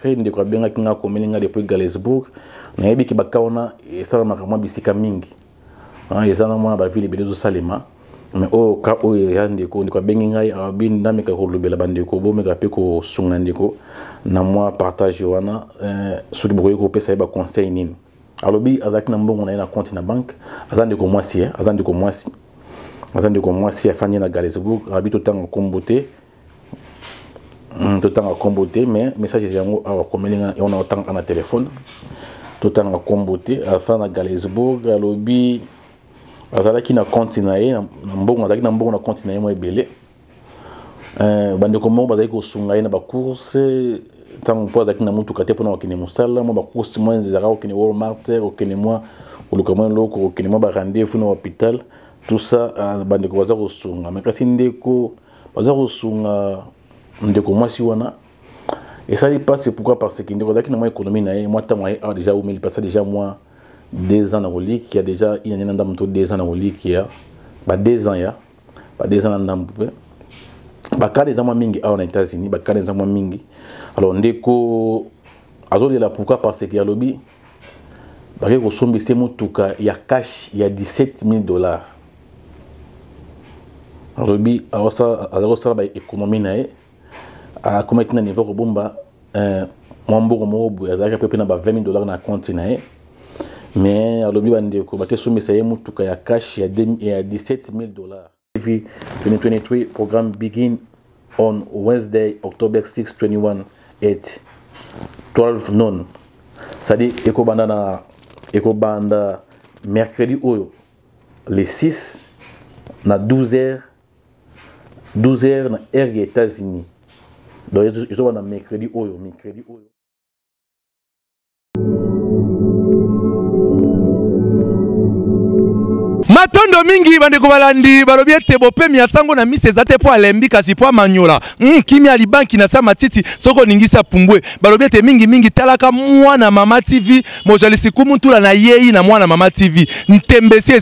de quoi bien nga komelinga depuis Galesburg na yebi ki bakaona et ça makamwa bisika mingi et ça na mona ba ville belezo salema mais o ka o yande ko ndiko benginga ya bin ndame ka kolubela bandeko bo meka pe ko sunga ndiko na moi partage wana soki bokoye ko pesa ba conseil nini alobi azaki na mbongo na compte na banque azande ko mwasi azande ko mwasi afanye na Galesburg habito tango kombote tout temps à comboter mais message est yango a komelinga on a autant na téléphone tout temps à comboter à faire na Galesburg lobby azala ki na continue na mbongo azaki na mbongo na continue mo ebele bande ko mo bazaki ko sunga na ba course tant po azaki na mutu kate pona okine musala mo ba course mo nzaka okine Walmart okine mo ulukamwe loko okine mo ba rendez-vous na hôpital tout ça bande ko bazako sunga mais kasi ndeko bazako sunga ndeko mwasi wana et ça il passe pourquoi parce que ndeko zaki na moi économie na moi tant moi a déjà il passe déjà moi 2 ans na Oli qui a déjà il y a ndam to 2 ans na Oli qui a ba 2 ans ya ba 2 ans na ndam ba ka des ans mingi a aux États-Unis ba ka des ans mingi alors ndeko azoli la pourquoi parce que ya lobby ba ko sombi se mutuka ya cash ya $17,000 alors lobby alors ça ba économie na à comment être niveau robumba mon bon mot azaka pepe na ba $20 na compte na mais alobi bande ko ba keso message mutuka ya cash ya $17,000 TV 2023 program begin on Wednesday October 6 21 at 12 noon c'est-à-dire eko banda mercredi oyo le 6 na 12h na air des États-Unis. Donc, ils ont un mercredi oyo. Matondo mingi bandeko balandi balobi ete bopemi asango na miseza te po alembi kasi po amanyola kimi alibanki na sa matiti soko ningisa pumbwe balobi ete mingi talaka mwana mama TV mojalisi kumutula na yeyi na mwana mama TV ntembesi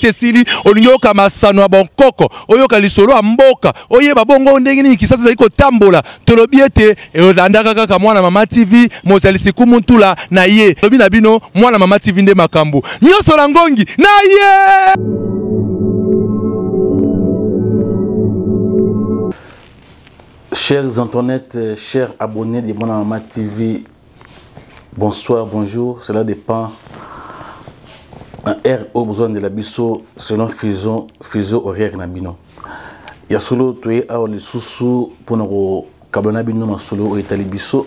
esili olingi oka masano ya bonkoko oyoka lisolo ya mboka oyeba bongo ndenge nini kisasa zali kotambola tolobi ete elandaka kaka mwana mama TV mojalisi kumutula na ye lobi na bino mwana mama TV nde makambo nyoso la ngongi na ye. Chers Antoinettes, chers abonnés de Mwana Mama TV, bonsoir, bonjour. Cela dépend un R au besoin de la biso selon fusion horaire na bino. Ya solo toye a le susu pour nous kabona bino na solo o etali biso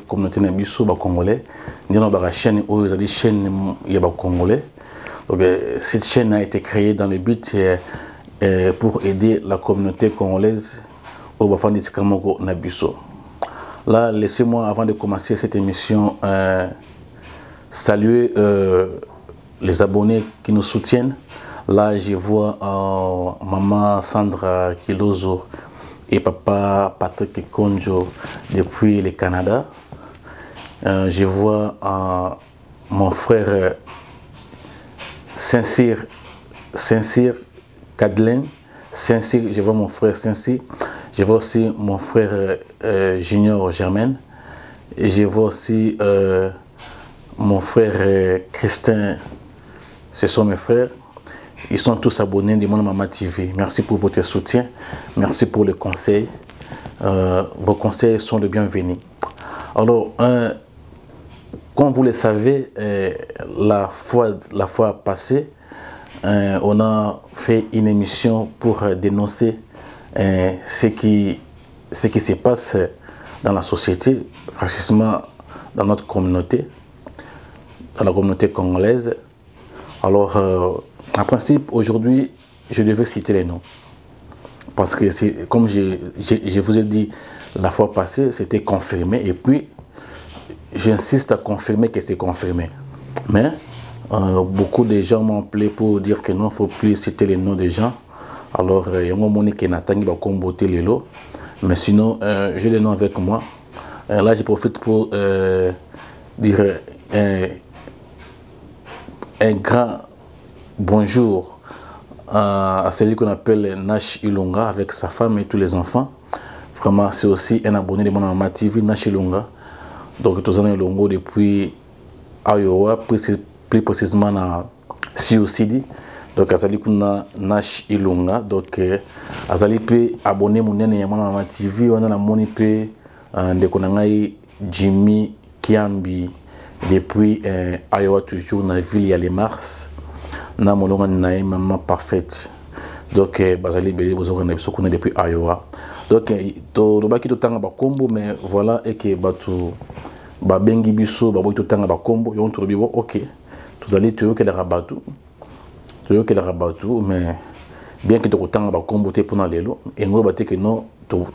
communauté na biso ba congolais. Ndino ba chaîne o ezali chaîne ya ba congolais. Donc, cette chaîne a été créée dans le but pour aider la communauté congolaise au Bafandi Kamoko Nabiso. Là, laissez-moi, avant de commencer cette émission, saluer les abonnés qui nous soutiennent. Là, je vois maman Sandra Kilozo et papa Patrick Konjo depuis le Canada. Je vois mon frère Saint-Cyr Cadelaine, Saint-Cyr, je vois mon frère Saint-Cyr, je vois aussi mon frère Junior Germaine, et je vois aussi mon frère Christin, ce sont mes frères, ils sont tous abonnés de Mwana Mama TV. Merci pour votre soutien, merci pour les conseils, vos conseils sont les bienvenus. Alors, comme vous le savez, la fois passée, on a fait une émission pour dénoncer ce qui se passe dans la société, précisément dans notre communauté, dans la communauté congolaise. Alors, en principe, aujourd'hui, je devais citer les noms. Parce que, comme je vous ai dit la fois passée, c'était confirmé. Et puis, j'insiste à confirmer que c'est confirmé. Mais beaucoup de gens m'ont appelé pour dire que non, il ne faut plus citer les noms des gens. Alors, il y a un moment qui va comboter les lots. Mais sinon, j'ai les noms avec moi. Là, je profite pour dire un grand bonjour à celui qu'on appelle Nash Ilunga avec sa femme et tous les enfants. Vraiment, c'est aussi un abonné de mon Mama TV, Nachilunga. Donc, tous les longo depuis Iowa, plus précisément à Sioux City. Donc, Azali kuna Nash Ilunga. Donc, Azali peut abonner mon nene mon Mama TV. On a la moni peut de konangai Jimmy Kiambi depuis Iowa toujours dans la ville y a les Mars. Na mon nom nae maman parfaite. Donc, Azali belé vous aurez depuis Iowa. Donc, to baki to tanga ba kombo mais voilà et que batu ba bengi biso ba boy to tanga ba kombo yon to bibo OK. Vous allez te que le rabatu. Que le rabatu mais bien que to tanga ba kombo te pona lelo et ngo ba te que non to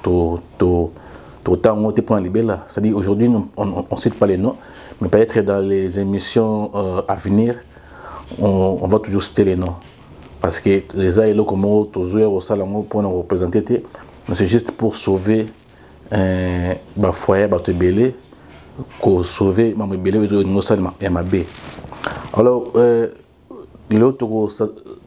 tango te pona libela. C'est-à-dire aujourd'hui on cite pas les noms mais peut-être dans les émissions à venir on va toujours citer les noms parce que les aïlos comme to jouer au salon pour nous représenter. Mais c'est juste pour sauver bah foyer bah te belé pour sauver ma belé de nos salma et ma bé. Alors l'autre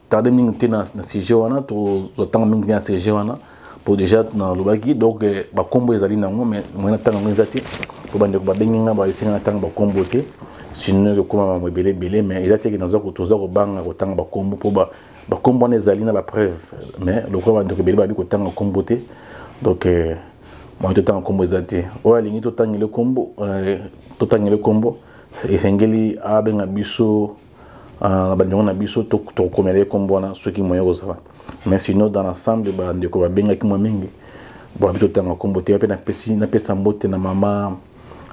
tarder minute na sujet wana to temps minute na sujet wana pour déjà dans le bagi donc ba combo ezali nango mais moi na tanga ngezati pour bande ko ba benginga ba isinga na tanga ba combo te sinon le comment ma belé mais ezati que dans ko toza ko banga ko tanga ba combo pour ba combo na ezali na ba preuve mais le quoi bande ko belé ba bi ko tanga combo te donc moi tout temps combo ezati o alingi to tanga le combo et sengeli abenga biso bandongo na biso to komele combo na ceux qui moyen ça mais sinon dans l'ensemble bande ko ba benga ki mo mingi bo to tanga combo te na pesa mbote na mama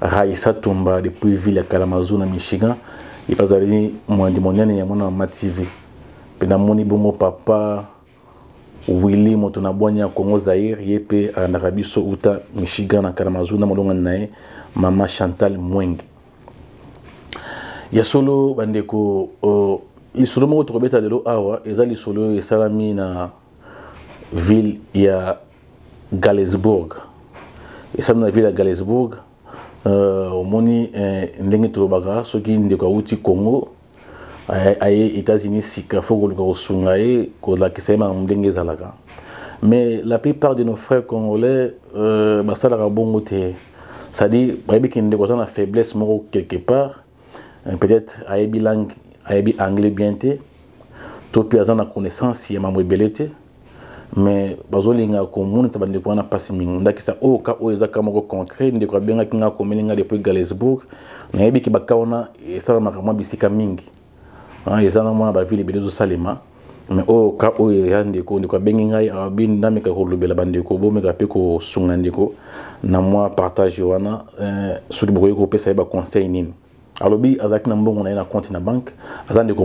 Raissa Tomba depuis ville ya Kalamazoo na Michigan et pas allé moi de monene ya mona Mama TV pe na moni bongo papa Willy moto na bwanya Congo Zaire yepe na Rabiso uta Michigan na Kalamazoo na molonga nae mama Chantal Mwenge ya solo bandeko isolo mo to beta de lo awa ezali solo esalami na ville ya Galesburg esalami na ville ya Galesburg moni ndenge to baga soki ndeko uti Congo aye États-Unis sika foko ko sungaye ko la kisema ndenge zalaka mais la plupart de nos frères congolais basala ka bongo te c'est-à-dire bayebi ki ndeko na faiblesse moko quelque part peut-être ayebi langue ayebi anglais bien te to puis azana connaissance ya mamwe belete mais bazolinga ko moni sa bande ko na pasi mingi ndakisa o ka o ezaka moko concret ndeko benga kinga ko melinga depuis Galesburg na yebi ki bakaona esala makamwa bisika mingi ezana mwa ba ville belezo salema mais o ka o yande ko ndiko bengi ngai abin ndameka ko lobela bande ko bomeka pe ko sunga ndiko na mwa partage wana soki bokoyi ko pesa ba conseil nini alobi azaki na mbongo na compte na banque azande ko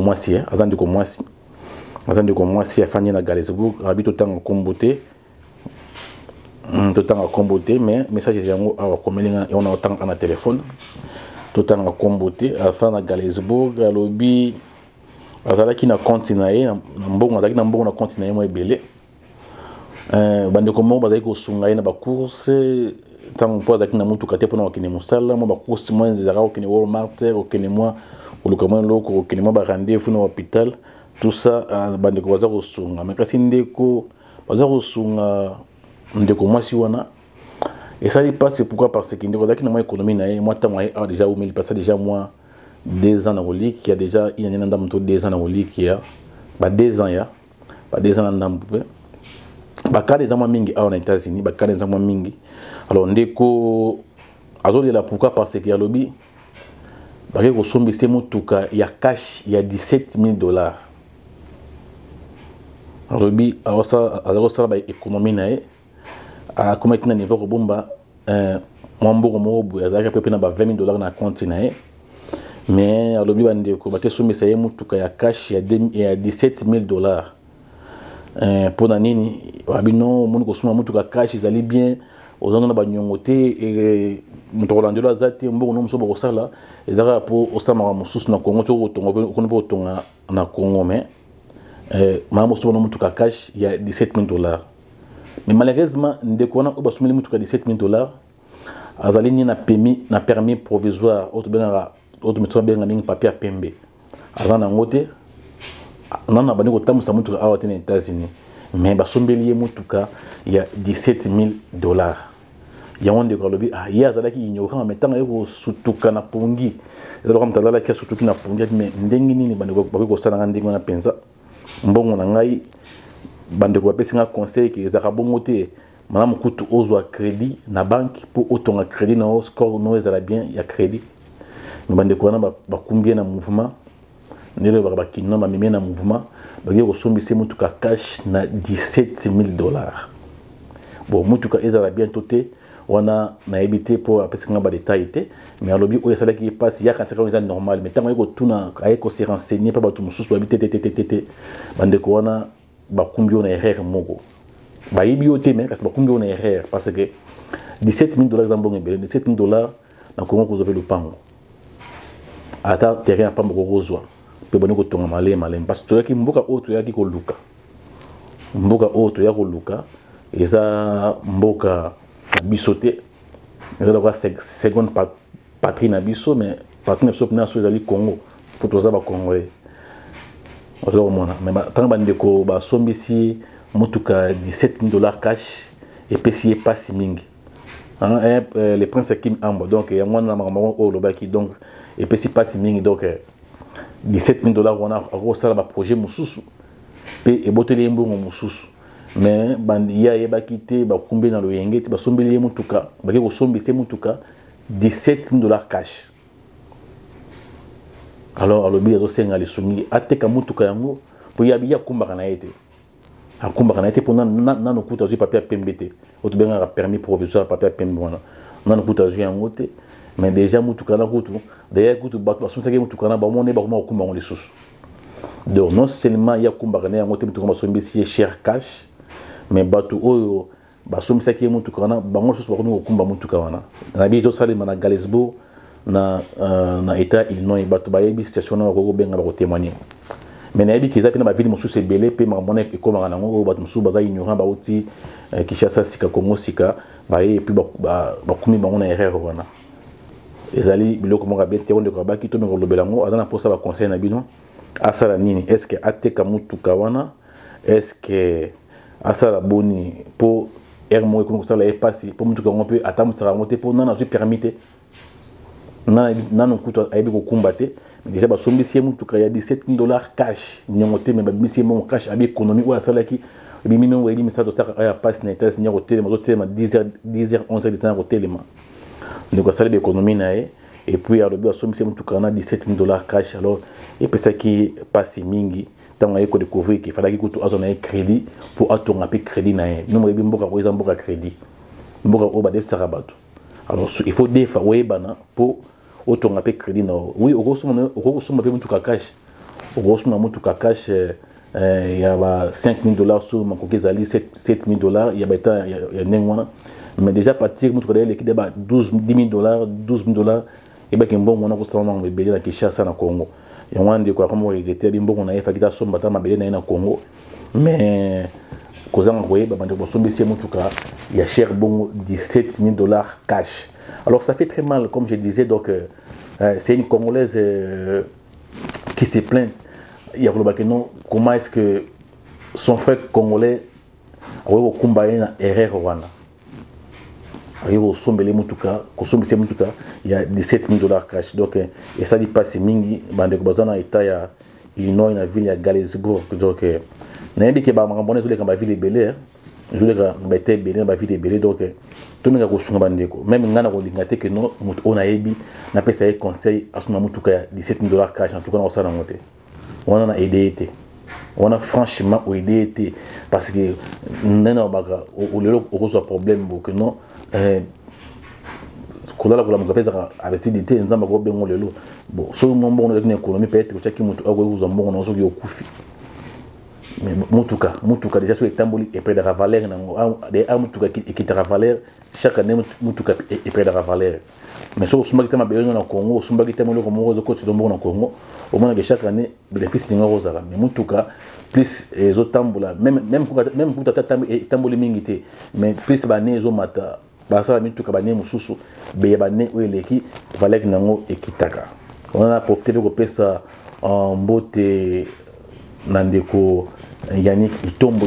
mwasi afanye na Galesburg abi totanga kombote mais message yango awa komelinga on a otanga na téléphone totanga kombote afana Galesburg alobi azalaki na compte na ye na mbongo azalaki na mbongo na compte na ye mo ebele bande komo bazali ko sunga ye na ba course tant po azalaki na mutu kate pona okene musala mo ba course mo nzaka okene Walmart okene mo oluka mo loko okene mo ba rendez-vous na hôpital tout ça bande ko bazali ko sunga mais kasi ndeko bazali ko sunga ndeko mwasi wana et ça il passe pourquoi parce que ndeko azalaki na mo économie na ye moi tant moi a déjà il passe déjà moi 2 ans dans le lit qui a déjà il y a un dame 2 ans dans le lit qui a ba 2 ans ya ba 2 ans dans ba ka des ans mingi aux États-Unis ba ka des ans mingi alors ndeko azoli la pourquoi parce que ya lobi ba ko sombi se mutuka ya cash ya $17,000 alors lobi alors ça ba économie na e a comment na niveau ko bomba mwambo mo bu azaka pe na ba $20,000 na compte na e mais alobi bande ko bake somisa ye mutuka ya cash ya $17,000 pour na nini wabino moni ko soma mutuka cash izali bien ozana na banyongote et mutolandelo azati mbongo no musobo ko sala ezaka po osama mususu na Congo to tongo ko no tonga na Congo mais mama musobo no mutuka cash ya $17,000 mais malheureusement ndeko na obasumeli mutuka $17,000 azali ni na permis provisoire autre médecin bien ngani papier pembe azana ngote nana bani ko tamusa mutuka awa tene États-Unis mais basombeli ye mutuka ya $17,000 Il y a un de Kolobi, ah, il y a un qui ignorant, mais tant qu'il y a surtout kana pongi, c'est comme t'as qui a surtout qui n'a pongi, mais n'dengi ni bandeko bako ça n'a n'dengi na pensa, bon on a ngai bandeko bapesi nga conseil que ezaka bongote, madame kutu ozwa crédit na banque pour autant un crédit na score no ezala bien il y a crédit, mais bandeko na ba combien na mouvement, nele ba kinno ba mimi na mouvement, ba ko sombisi mutuka cash na $17 000. Bon mutuka ezala bien toté. On a évité pour appeler ça des détails, mais à l'objet où il y a ça qui passe, il y a quand c'est normal, mais tant qu'on tout na qu'on s'est renseigné pas tout monsieur soit habité bande ko wana ba combien on erreur moko ba ibioté mais parce que combien on erreur parce que $17 000 en bon $17 000 na Congo ko zopé le pango ata terrain pas moko rozwa pe bone ko tonga malé parce que tu qui mboka autre ya ki ko luka mboka autre ya ko luka eza mboka bisoté la seconde patrie na biso mais patrie na sopna so ezali Congo pour tous ba congolais alors mona mais tant bandeko ba sombisi mutuka $17 000 cash et pesier pas si mingi les princes Kim Ambo donc il y a moi na maman au lobaki donc et pesier pas si mingi donc $17 000 on a ça ba projet mususu pe e boteli mbongo mususu mais bandia yeba kité ba kumbe na loyenge ti ba sombeli mutuka ba ko sombisi mutuka $17 000 cash alors alobi azo senga le sungi ateka mutuka yango po ya biya kumba na été akumba na été pour na no kuta zu papier pembete oto benga permis provisoire papier pembe wana na no kuta zu yango te mais déjà mutuka na kutu d'ailleurs kutu ba sombisa mutuka na ba mone ba kumba on les sous donc non seulement ya kumba na yango te mutuka ba sombisi cher cash mais bato oyo basomisa ki mutuka wana bango soso bakomi kokumba mutuka wana na biso salema na Galesburg na état Illinois bato bayebi situation na ko benga ba ko témoigner mais na yebi kiza pena ba ville mosusu ebele pe mamona ekoma na ngo bato mosusu baza ignorant ba uti Kinshasa sika Congo sika baye puis bakumi bango na erreur wana ezali biloko mo rabete onde ko baki to me ko lobelango azana posa ba conseil na bino asala nini est-ce que ateka mutuka wana est-ce que asala boni pour ermo comme ça là est passé pour mutuka on peut attendre ça monter pour nana je permité nana kuto aibi ko kumbate déjà ba sombisi mutuka ya $17 000 cash nyomote mais ba bisi mon cash abi économie ou asala ki bi mino webi misa to saka ya passe na test nyomo télé mo télé 10h 11h de temps au télé donc ça les économie na et puis ya robi sombisi mutuka na $17 000 cash alors et puis ça qui passe mingi tant qu'on découvrir qu'il fallait qu'il ait un crédit pour attendre un peu crédit na nous moi bien beaucoup ils ont beaucoup crédit beaucoup au bas de sarabato alors il faut des fois ouais bana pour attendre un peu crédit na oui au gros somme peu tout cash au gros somme tout cash il y a $5 000 sur mon coquille zali $7 000 il y a bêta il y a n'importe mais déjà partir mon truc d'ailleurs qui débat $10 000 et ben qu'un bon on a constamment me béler la Kinshasa na Congo et on dit quoi comme regretter bimbo on a fait kita somba ta mabele na Congo mais kozanga koye ba bande bosombisi mutuka ya cher bon $17 000 cash alors ça fait très mal comme je disais donc c'est une Congolaise qui se plaint il y a le non comment est-ce que son frère congolais a eu combat une erreur wana il y a $17 000 cash donc et ça dit pas c'est mingi bande ko bazana état ya Illinois na ville ya Galesburg donc na yebi ke ba mangambone zule ka ba ville belé zule ka ba té belé ba ville belé donc to minga ko sunga bande ko même ngana ko lingate que non mutu ona yebi na pesa e conseil asuma mutuka ya $17 000 cash en tout cas na osana ngote on a aidé on a franchement aidé parce que nena baga au lelo au problème que non kolala kola mukapeza abesidité nzamba ko bengo lelo bon so mo mbongo na économie peut-être que chaki mutu ago uzo mbongo na so yokufi mais mutuka déjà so etamboli et près de la valeur na de mutuka qui te valeur chaque année mutuka et près de la valeur mais so sumba kitama beyo na Congo sumba kitama loko mo zo ko tshombo na Congo au moins que chaque année bénéfice ni ngoro zala mais mutuka plus ezo tambola même pour tata tamboli mingité mais plus ba nezo mata basala mituka bane mususu be bane oeleki valek nango ekitaka on a profité de kopesa mbote nandeko Yannick Itombo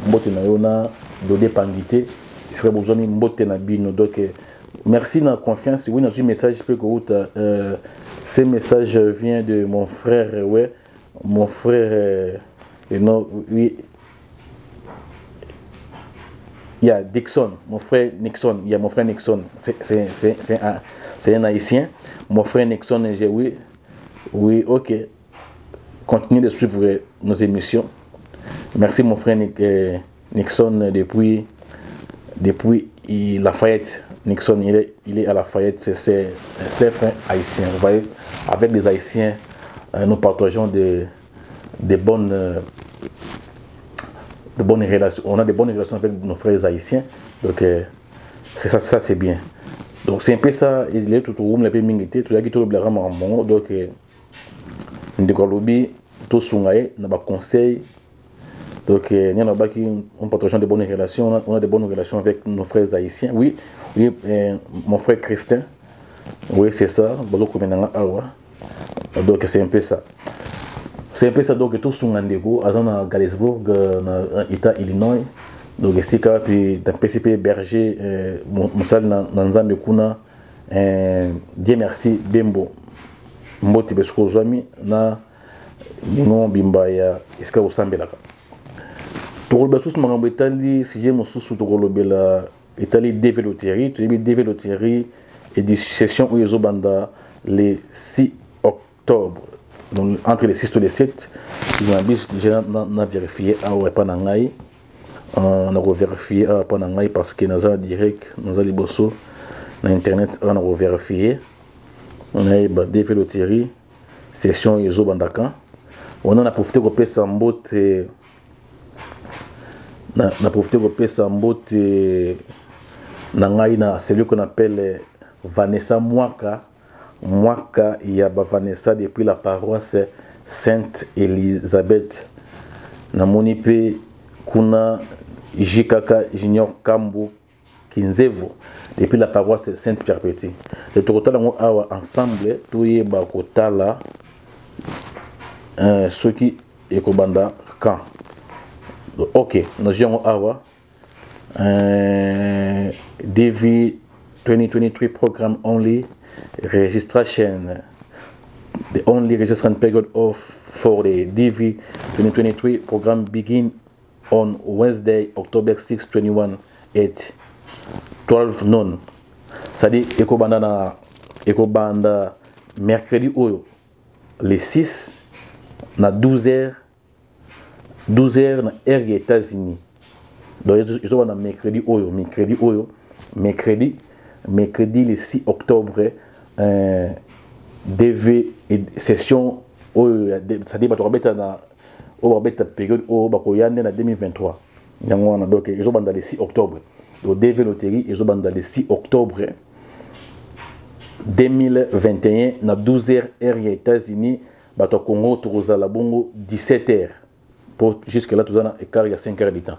mbote na yona Dodé Pangité serait besoin de mbote na bino. Donc merci de la confiance. Oui, notre message peut que ce message vient de mon frère, ouais, mon frère, oui, il y a Dixon, mon frère Nixon, il y a mon frère Nixon, c'est un haïtien, mon frère Nixon, oui, oui, ok, continuez de suivre nos émissions. Merci mon frère Nixon depuis Lafayette. Nixon, il est à Lafayette, c'est un frère haïtien. Vous voyez, avec les haïtiens, nous partageons de bonnes relations. On a de bonnes relations avec nos frères haïtiens. Donc, c'est ça c'est bien. Donc, c'est un peu ça. Il est tout au room, la paix mingité, tout le monde qui est vraiment bon. Donc, tout sungaye, on a conseil. Donc, on partage de bonnes relations, on a de bonnes relations avec nos frères haïtiens. Oui, oui, mon frère Christin, oui, c'est ça. Donc, c'est un peu ça. C'est un peu ça. Donc, tout sungandego, à Galesburg, dans l'État Illinois. Donc, c'est ça. Puis, dans le PCP Berger, Moussal, dans Nzambe Kuna, Dieu merci, Bembo. Mboti Besko Zami, na Ningon Bimbaya, Eska Osambelaka. Tokolobesus makambo etali sujet mosusu tokolobela etali déveloterie toyebi déveloterie édition oyo ezobanda le 6 octobre donc entre le 6 et le 7 déjà na vérifié awa pa na ngai on a revérifié awa pa na ngai parce que naza direct naza liboso na internet on a revérifié on a ba déveloterie session ezobanda kan on a profité ko pesa mbote na profité de pesa mbote na ngai na celui qu'on appelle Vanessa Mwaka il y a Vanessa depuis la paroisse Sainte Elisabeth na monipe kuna Jikaka Junior Kambu Kinzevo depuis la paroisse Sainte Perpétue le total awa ensemble tout y ba kotala ceux qui ekobanda quand. Ok, nous avons Awa DV 2023 program only registration. The only registration period for the DV 2023 program begin on Wednesday, October 6, 21 at 12 noon. C'est-à-dire Ekobanda mercredi oyo les 6 na 12h na air des États-Unis. Donc ils sont mercredi le 6 octobre DV session c'est-à-dire la période au bakoyande na 2023. Donc ils sont dans le 6 octobre. Donc DV loterie ils sont dans le 6 octobre 2021 na 12h air des États-Unis bato Congo tozala bongo 17h. Pour jusque-là, tout ça, il y a 5 heures de temps.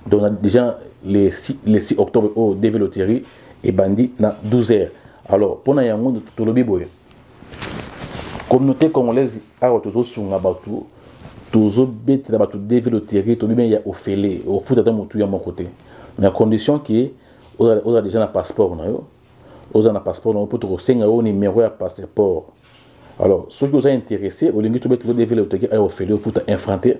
Donc, on a déjà les 6 octobre au DV loterie et bandit na 12 heures. Alors, pour nous, tout le biboye. Communauté congolaise, toujours sur la bateau, toujours bête la bateau DV loterie, tout le monde y a au fêlé, au foot à mon côté. Mais à condition qu'on a déjà un passeport, on a un passeport, pour trouver un numéro de passeport. Alors, ceux qui vous sont intéressés, au lieu de trouver DV loterie, au fêlé, au foot à infranter.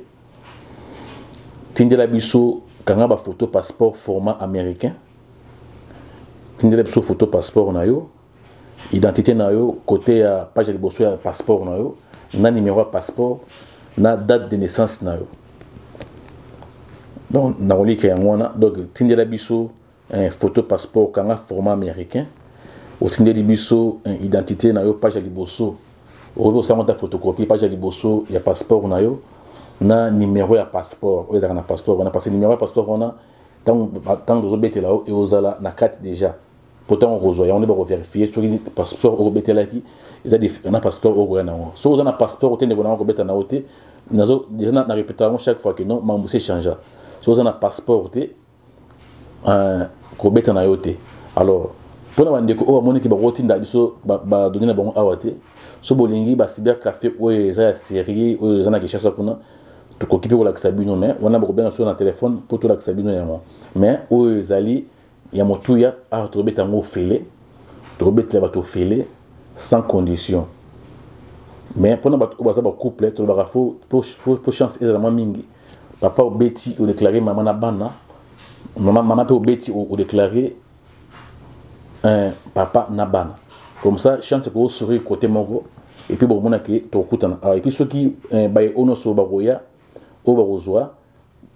Tindela biso kanga ba photo passeport format américain. Tindela biso photo passeport na yo. Identité na yo côté à page de bosso ya passeport na yo, na numéro passeport, na date de naissance na yo. Donc na oli ke ngona donc tindela biso un photo passeport kanga format américain. Ou tindela biso identité na yo page de bosso. Ou ça monta photocopie page de bosso ya passeport na yo. Na numéro ya passeport on a passeport on a passé numéro ya passeport on a quand vous êtes là et vous allez na carte déjà pourtant on reçoit on va vérifier sur le passeport au bête là qui ils a des on a passeport au gouvernement na so vous avez un passeport au tenez on ko bête na hôtel nazo déjà na répétation chaque fois que non mambo change so vous avez un passeport ko bête na hôtel alors pour na ndeko o moni ki ba rotinda biso ba donner na bon awate so bolingi ba cyber café o ya série o zana ki chassa kuna to occupé pour la sabino mais on a beaucoup bien sur le téléphone pour tout la sabino mais o zali ya motuya a tobeta ngo fele tobeta bato fele sans condition mais pendant bato baza ba couple to ba faut pour chance ezala mingi papa obeti o déclarer maman na bana maman peut obeti o déclarer papa na bana comme ça chance pour sourire côté moko et puis bon mona ke to kutana et puis ceux qui bay ono so baroya o barozwa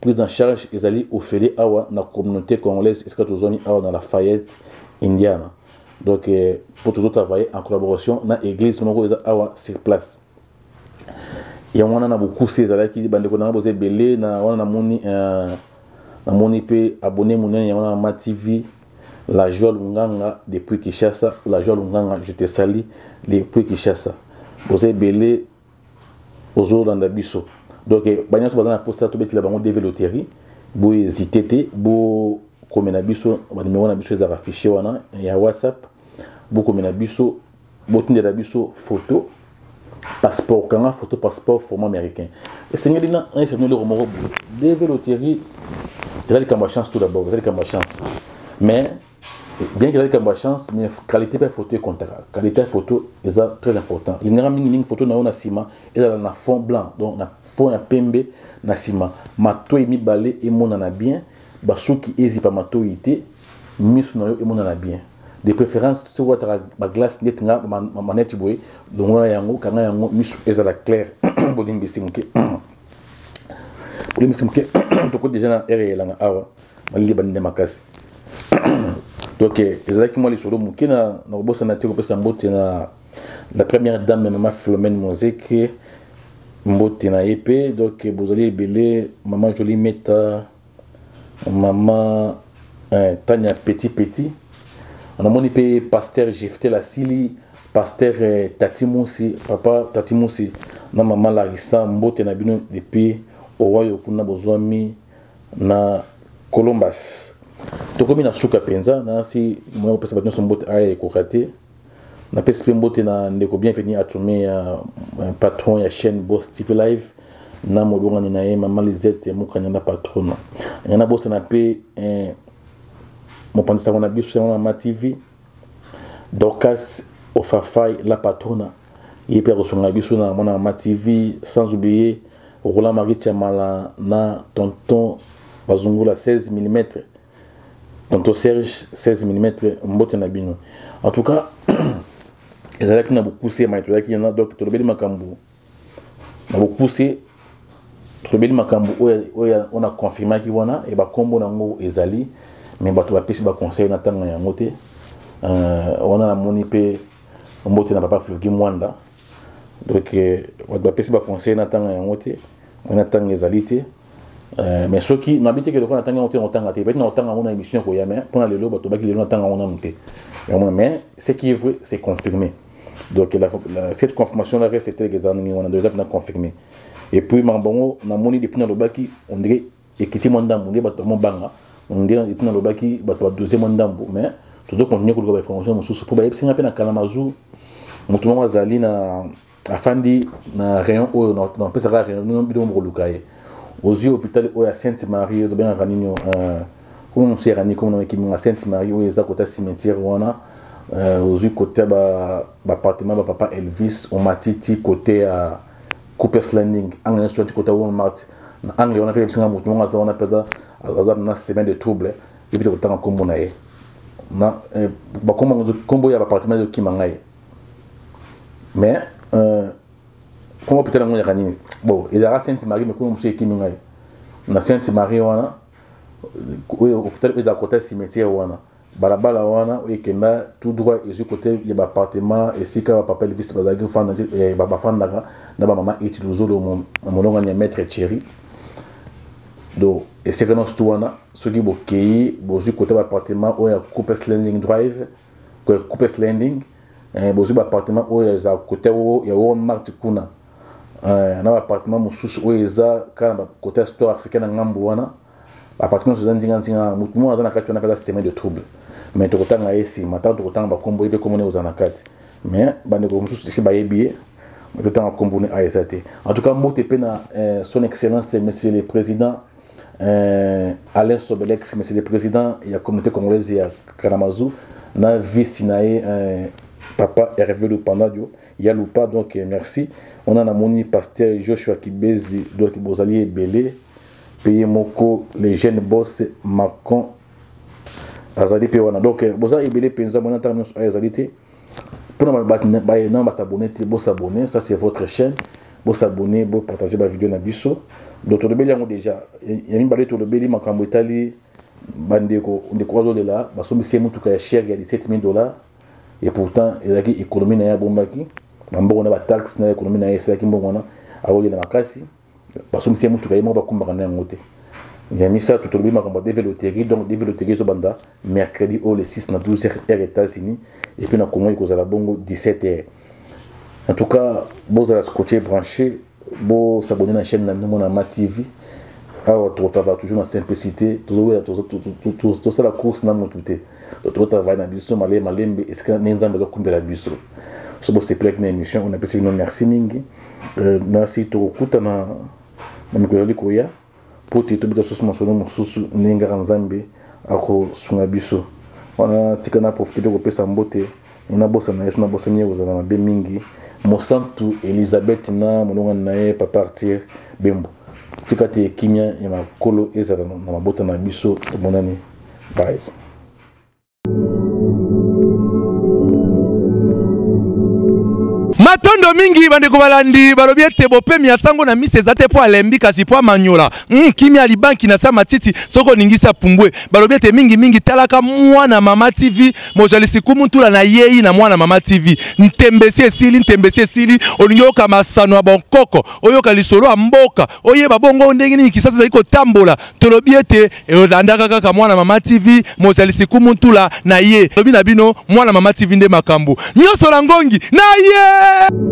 prise en charge ezali offeré awa na communauté congolaise est-ce que tozoni awa dans la Fayette Indiana donc pour toujours travailler en collaboration na église moko eza awa sur place et on a beaucoup ces ala qui bande ko na boze belé na wana na moni pe abonné monene ya wana ma TV la Joël Nganga depuis Kinshasa la Joël Nganga je te salue depuis Kinshasa boze belé ozo dans biso donc banya so bazana posta to betila bango deve loterie bo hésiter bo komena biso ba numéro na biso za affiché wana ya WhatsApp bo komena biso bo tindela biso photo passeport kanga photo passeport format américain et c'est ngedina un chef le romoro deve loterie déjà les kamba chance tout d'abord vous avez kamba chance mais bien que la chance mais qualité de photo et contact qualité de photo est très important il n'y a une photo na sima et na fond blanc donc na fond ya pembe na sima mato mi balé et mon na bien basu qui hésite pas mato ité misu na yo et mon na bien de préférence sur votre glace net nga maneti boy donc on yango kanga yango misu ezala clair bolim bisimke to ko déjà na ere la awa mali bande makasi donc ezalaki moi les solo mukina na bossa na teko pesa mbote na la première dame maman Philomène Mozeke mbote na épée donc bozali belé maman Jolie Meta maman Tania Petit on a moni pe pasteur Jefté la Sili pasteur Tati Moussi papa Tati Moussi na maman Larissa mbote na bino depuis owayo kuna bozwami na Columbus tokomi na suka penza na si moi pesa batno sombote ay ko raté na pesa mbote na ndeko bienvenue atumé ya patron ya chaîne Boss TV Live na modonga ni na ye mama Lizette mukanya na patron na boss na pe mon pandisa on a biso na ma TV Dorcas Ofafai la patrona et puis resonga biso na mona ma TV sans oublier Roland Marie Chamala na tonton Bazungula 16 mm tonton Serge 16 mm mbote na bino en tout cas ezalaki na beaucoup c'est mais toyaki na donc tolobeli makambu na beaucoup c'est tolobeli makambu on a confirmé ki wana et ba kombo na ngo ezali mais bato ba pesi ba conseil na tanga ya ngote on a moni pe mbote na papa Flugi Mwanda donc bato ba pesi ba conseil na tanga ya ngote on a tanga ezalité mais ceux qui n'habitent que le temps on tanga te peut-être on tanga on a émission ko ya mais pour le lo bato ba ki le tanga on a monté mais ce qui est vrai c'est confirmé donc cette confirmation là reste très exactement on a déjà confirmé et puis mambongo na moni depuis na lobaki on dirait ekiti mondambu ndi bato mo banga on dirait depuis na lobaki bato deuxième mondambu mais toujours continuer ko ba information mususu pour ba yebsinga pe na Kalamazu mutu mo azali na afandi na rayon o na pesa ka rayon no bido mo lukaye aux yeux hôpital o ya Sainte Marie de bien ranino comment on sait rani comme on équipe à Sainte Marie o eza côté cimetière wana aux yeux côté ba appartement ba papa Elvis on matiti côté à Cooper's Landing angle sur côté Walmart angle on a pris singa mutu ngaza on a pesa azab na semaine de trouble et puis autant comme on a na ba combo ya appartement de Kimangai mais comment peut-être on rani bon il y a Sainte Marie mais comment monsieur Kimangai na Sainte Marie wana hôpital est à côté cimetière wana balabala wana ekenda tout droit et sur côté il y a appartement et si ka papa Elvis bazagi fanda et baba fanda na ba maman itiluzolo mononga ni maître Thierry do et c'est que non stuana ce qui bokei bozu côté appartement ou ya Cooper's Landing Drive Cooper's Landing bozu appartement ou ya za côté ou ya Walmart kuna na appartement mususu ou eza kana côté store africain na ngambo wana appartement zozandinga nzinga mutu mo azana kati wana kaza semaine de trouble mais to kotanga esi matin to kotanga ba kombo ibe komone ozana kati mais bande ko mususu tiki ba yebié to tanga kombo ni ASAT en tout cas mote pe na son excellence monsieur le président Alain Sobelex, mais c'est le président de la communauté congolaise à Kalamazoo. Na vice papa Hervé Lupandadio, il y a Lupa, donc merci. On a un pasteur Joshua Kibezi, donc Bozali et Belé, Payé Moko, les jeunes boss Macon, Azali Péwana. Donc Bozali et Belé, Penza, mon internet sur Azalité. Pour nous s'abonner, ça c'est votre chaîne. Vous s'abonner, vous partager la vidéo na biso. Donc le Belé déjà, il y a une balade le Belé Makambo Italie, bandeko, on découvre de là, parce que c'est mon tout cas cher, il y a $17,000. Et pourtant, il y a une économie na bombaki. Mambo on a taxe na économie na c'est là qui mbona. Alors il y a makasi. Parce que c'est mon tout cas, il m'a pas combattre na ngote. Il y a mis ça tout le monde Makambo développer, donc développer zo banda mercredi au le 6 na 12h États-Unis et puis na Congo il cause la bongo 17h. En tout cas, vous allez scotcher branché, vous s'abonner à la chaîne de Ma TV. Alors, tu travailles toujours dans la simplicité, tout ça la course dans mon tout. Tu travailles dans la biso, malembe, est-ce que nous avons besoin de la biso? Ce que c'est une émission, on a passé une merci mingi. Merci tout le monde dans le Koya Koya. Pour te trouver sur mon sonneau, mon sous Nenga Nzambe, à cause de la biso. On a tika na profité de repérer sa beauté. On a bossé na bossé ni aux avons bien mingi. Mon santu Elisabeth na mon nae pas partir bembo. Tika te kimia ya makolo ezala na mabota na biso monani. Bye. Matondo mingi bandeko balandi balobi ete bopemi ya sango na mise ezate po alembi kasi po amanyola kimi ali banki na sa matiti soko ningisa pumbwe balobi ete mingi talaka mwana Mama TV mojalisi kumutula na yeyi na mwana Mama TV ntembesi esili olingi oka masano ya bonkoko oyoka lisolo ya mboka oyeba bongo ndenge nini kisasa zali kotambola tolobi ete elandaka kaka mwana Mama TV mojalisi kumutula na ye lobi na bino mwana Mama TV nde makambo nyoso la ngongi na ye